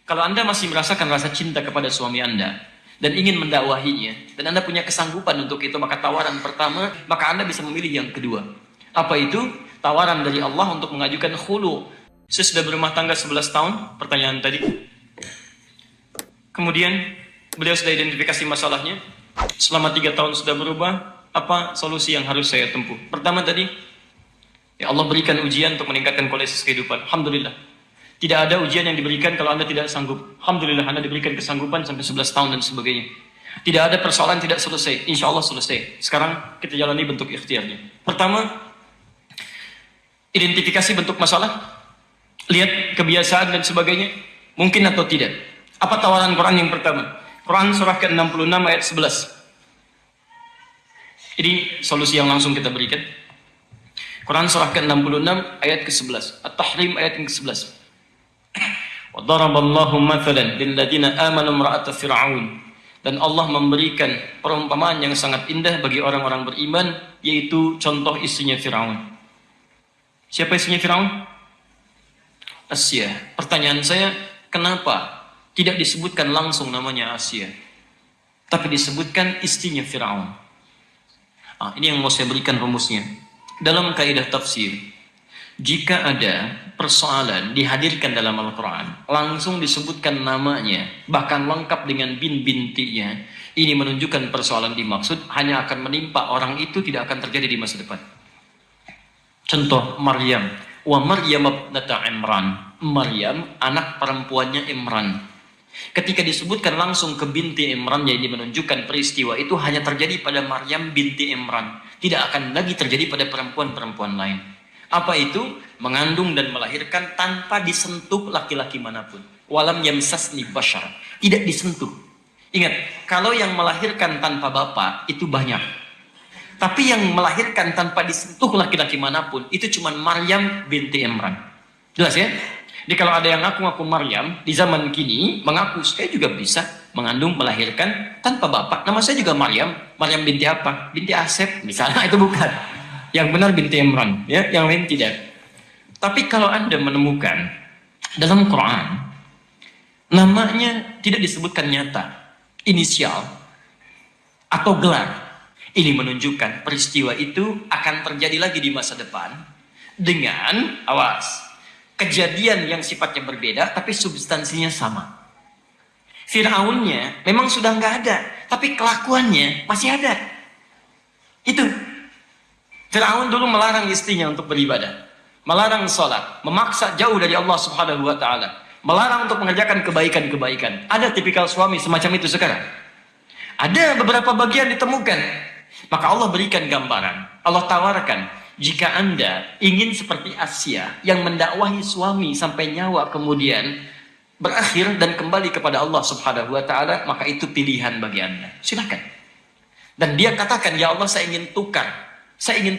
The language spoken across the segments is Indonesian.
Kalau Anda masih merasakan rasa cinta kepada suami Anda dan ingin mendakwahinya, dan Anda punya kesanggupan untuk itu, maka tawaran pertama, maka Anda bisa memilih yang kedua. Apa itu? Tawaran dari Allah untuk mengajukan khulu. Saya sudah berumah tangga 11 tahun, pertanyaan tadi. Kemudian, beliau sudah identifikasi masalahnya. Selama 3 tahun sudah berubah, apa solusi yang harus saya tempuh? Pertama tadi, ya Allah berikan ujian untuk meningkatkan kualitas kehidupan. Alhamdulillah. Tidak ada ujian yang diberikan kalau Anda tidak sanggup. Alhamdulillah Anda diberikan kesanggupan sampai 11 tahun dan sebagainya. Tidak ada persoalan tidak selesai. Insya Allah selesai. Sekarang kita jalani bentuk ikhtiarnya. Pertama, identifikasi bentuk masalah. Lihat kebiasaan dan sebagainya. Mungkin atau tidak. Apa tawaran Quran yang pertama? Quran surah ke-66 ayat 11. Ini solusi yang langsung kita berikan. Quran surah ke-66 ayat ke-11. At-Tahrim ayat yang ke-11. وَضَرَبَ مَثَلًا لِلَّذِينَ آمَنُوا امْرَأَةَ فِرْعَوْنَ. Dan Allah memberikan perumpamaan yang sangat indah bagi orang-orang beriman, yaitu contoh istrinya Fir'aun. Siapa istrinya Fir'aun? Asya. Pertanyaan saya, kenapa tidak disebutkan langsung namanya Asya, tapi disebutkan istrinya Fir'aun? Ini yang mau saya berikan rumusnya. Dalam kaidah tafsir, jika ada persoalan dihadirkan dalam Al-Quran, langsung disebutkan namanya, bahkan lengkap dengan bin-bintinya, ini menunjukkan persoalan dimaksud hanya akan menimpa orang itu, tidak akan terjadi di masa depan. Contoh Maryam. Wa Maryam ibnata Imran. Maryam, anak perempuannya Imran. Ketika disebutkan langsung ke binti Imran, ini menunjukkan peristiwa itu hanya terjadi pada Maryam binti Imran. Tidak akan lagi terjadi pada perempuan-perempuan lain. Apa itu? Mengandung dan melahirkan tanpa disentuh laki-laki manapun. Walam yamsasni bashar. Tidak disentuh. Ingat, kalau yang melahirkan tanpa bapak itu banyak. Tapi yang melahirkan tanpa disentuh laki-laki manapun itu cuma Maryam binti Imran. Jelas ya? Jadi kalau ada yang ngaku-ngaku Maryam di zaman kini mengaku saya juga bisa mengandung, melahirkan tanpa bapak. Nama saya juga Maryam. Maryam binti apa? Binti Asep misalnya, itu bukan. Yang benar binti Imran, ya, yang lain tidak. Tapi kalau Anda menemukan dalam Quran namanya tidak disebutkan nyata, inisial atau gelar, ini menunjukkan peristiwa itu akan terjadi lagi di masa depan dengan, awas, kejadian yang sifatnya berbeda tapi substansinya sama. Fir'aunnya memang sudah nggak ada, tapi kelakuannya masih ada. Itu Fir'aun dulu melarang istrinya untuk beribadah, melarang sholat, memaksa jauh dari Allah Subhanahu wa Ta'ala, melarang untuk mengerjakan kebaikan-kebaikan. Ada tipikal suami semacam itu sekarang? Ada beberapa bagian ditemukan. Maka Allah berikan gambaran, Allah tawarkan, jika Anda ingin seperti Asya yang mendakwahi suami sampai nyawa kemudian berakhir dan kembali kepada Allah Subhanahu wa Ta'ala, maka itu pilihan bagi Anda. Silakan. Dan dia katakan, ya Allah, saya ingin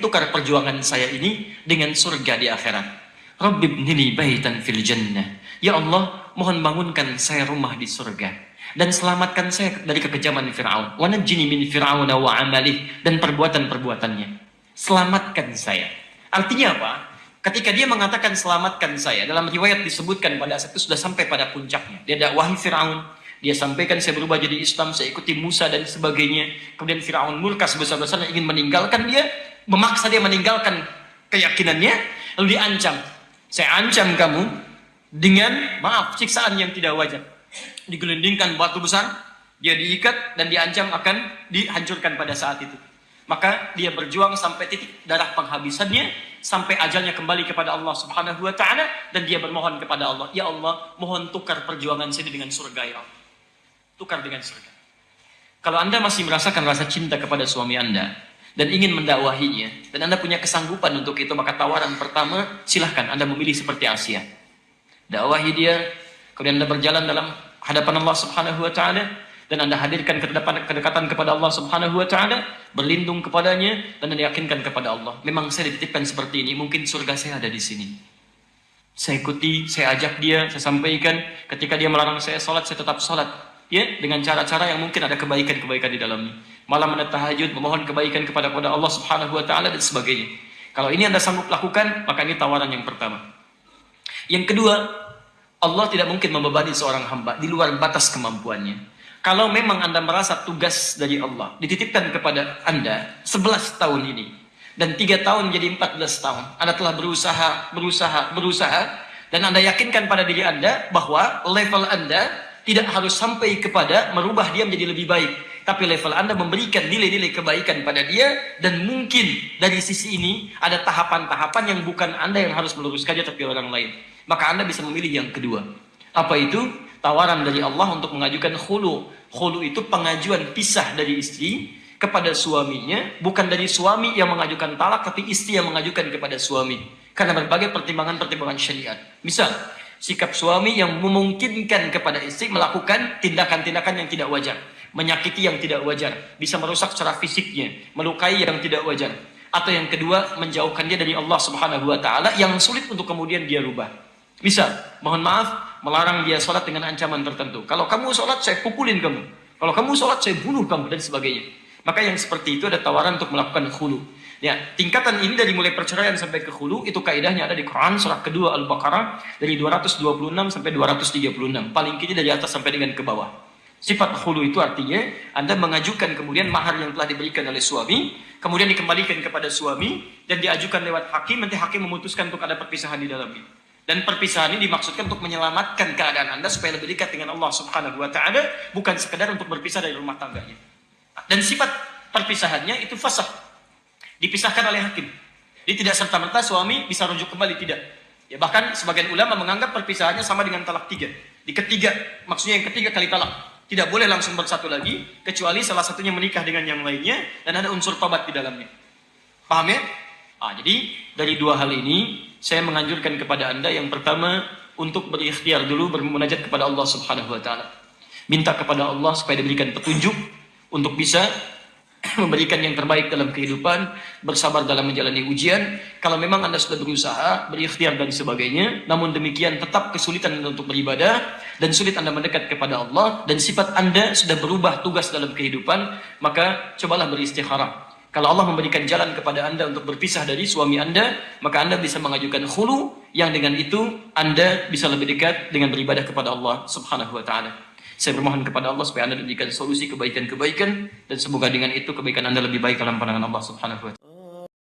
tukar perjuangan saya ini dengan surga di akhirat. Rabbi ibnili baitan fil jannah. Ya Allah, mohon bangunkan saya rumah di surga dan selamatkan saya dari kekejaman Fir'aun. Wa najjini min fir'auna wa amalih, dan perbuatan-perbuatannya. Selamatkan saya. Artinya apa? Ketika dia mengatakan selamatkan saya, dalam riwayat disebutkan pada saat itu sudah sampai pada puncaknya. Dia dakwahi Fir'aun, dia sampaikan saya berubah jadi Islam, saya ikuti Musa dan sebagainya. Kemudian Fir'aun murka sebesar-besarnya ingin meninggalkan dia, memaksa dia meninggalkan keyakinannya, lalu diancam. Saya ancam kamu dengan, maaf, siksaan yang tidak wajar. Digelindingkan batu besar, dia diikat dan diancam akan dihancurkan pada saat itu. Maka dia berjuang sampai titik darah penghabisannya, sampai ajalnya kembali kepada Allah Subhanahu wa Ta'ala, dan dia bermohon kepada Allah, ya Allah, mohon tukar perjuangan saya dengan surga, ya Allah. Tukar dengan surga. Kalau Anda masih merasakan rasa cinta kepada suami Anda dan ingin mendakwahinya, dan Anda punya kesanggupan untuk itu, maka tawaran pertama, silahkan Anda memilih seperti Asya. Dakwahi dia, kemudian Anda berjalan dalam hadapan Allah Subhanahu wa Ta'ala, dan Anda hadirkan kedekatan kepada Allah Subhanahu wa Ta'ala, berlindung kepadanya, dan Anda yakinkan kepada Allah, memang saya dititipkan seperti ini, mungkin surga saya ada di sini. Saya ikuti, saya ajak dia, saya sampaikan, ketika dia melarang saya sholat, saya tetap sholat, ya, dengan cara-cara yang mungkin ada kebaikan-kebaikan di dalamnya. Malam Anda tahajud, memohon kebaikan kepada Allah Subhanahu wa Ta'ala, dan sebagainya. Kalau ini Anda sanggup lakukan, maka ini tawaran yang pertama. Yang kedua, Allah tidak mungkin membebani seorang hamba di luar batas kemampuannya. Kalau memang Anda merasa tugas dari Allah dititipkan kepada Anda 11 tahun ini, dan 3 tahun menjadi 14 tahun, Anda telah berusaha, dan Anda yakinkan pada diri Anda bahwa level Anda tidak harus sampai kepada merubah dia menjadi lebih baik, tapi level Anda memberikan nilai-nilai kebaikan pada dia, dan mungkin dari sisi ini ada tahapan-tahapan yang bukan Anda yang harus meluruskannya, tapi orang lain. Maka Anda bisa memilih yang kedua. Apa itu? Tawaran dari Allah untuk mengajukan khulu. Khulu itu pengajuan pisah dari istri kepada suaminya, bukan dari suami yang mengajukan talak, tapi istri yang mengajukan kepada suami. Karena berbagai pertimbangan-pertimbangan syariat. Misal, sikap suami yang memungkinkan kepada istri melakukan tindakan-tindakan yang tidak wajar, menyakiti yang tidak wajar, bisa merusak secara fisiknya, melukai yang tidak wajar. Atau yang kedua, menjauhkan dia dari Allah Subhanahu wa taala yang sulit untuk kemudian dia rubah. Misal, mohon maaf, melarang dia sholat dengan ancaman tertentu. Kalau kamu sholat, saya pukulin kamu. Kalau kamu sholat, saya bunuh kamu, dan sebagainya. Maka yang seperti itu ada tawaran untuk melakukan khulu. Ya, tingkatan ini dari mulai perceraian sampai ke khulu, itu kaidahnya ada di Quran surah kedua Al-Baqarah dari 226 sampai 236. Paling kiri dari atas sampai dengan ke bawah. Sifat khulu itu artinya Anda mengajukan kemudian mahar yang telah diberikan oleh suami, kemudian dikembalikan kepada suami, dan diajukan lewat hakim, nanti hakim memutuskan untuk ada perpisahan di dalamnya. Dan perpisahan ini dimaksudkan untuk menyelamatkan keadaan Anda supaya lebih dekat dengan Allah Subhanahu wa taala, bukan sekedar untuk berpisah dari rumah tangganya. Dan sifat perpisahannya itu fasakh, dipisahkan oleh hakim. Jadi tidak serta-merta suami bisa rujuk kembali, tidak. Ya, bahkan sebagian ulama menganggap perpisahannya sama dengan talak 3. Di ketiga, maksudnya yang ketiga kali talak. Tidak boleh langsung bersatu lagi, kecuali salah satunya menikah dengan yang lainnya dan ada unsur tobat di dalamnya. Paham ya? Jadi dari dua hal ini saya menganjurkan kepada Anda yang pertama untuk berikhtiar dulu bermunajat kepada Allah Subhanahu wa taala. Minta kepada Allah supaya diberikan petunjuk untuk bisa memberikan yang terbaik dalam kehidupan, bersabar dalam menjalani ujian. Kalau memang Anda sudah berusaha, berikhtiar dan sebagainya, namun demikian tetap kesulitan Anda untuk beribadah dan sulit Anda mendekat kepada Allah, dan sifat Anda sudah berubah tugas dalam kehidupan, maka cobalah beristikharah. Kalau Allah memberikan jalan kepada Anda untuk berpisah dari suami Anda, maka Anda bisa mengajukan khulu, yang dengan itu Anda bisa lebih dekat dengan beribadah kepada Allah Subhanahu wa taala. Saya bermohon kepada Allah supaya Anda diberikan solusi kebaikan-kebaikan, dan semoga dengan itu kebaikan Anda lebih baik dalam pandangan Allah Subhanahu wa taala.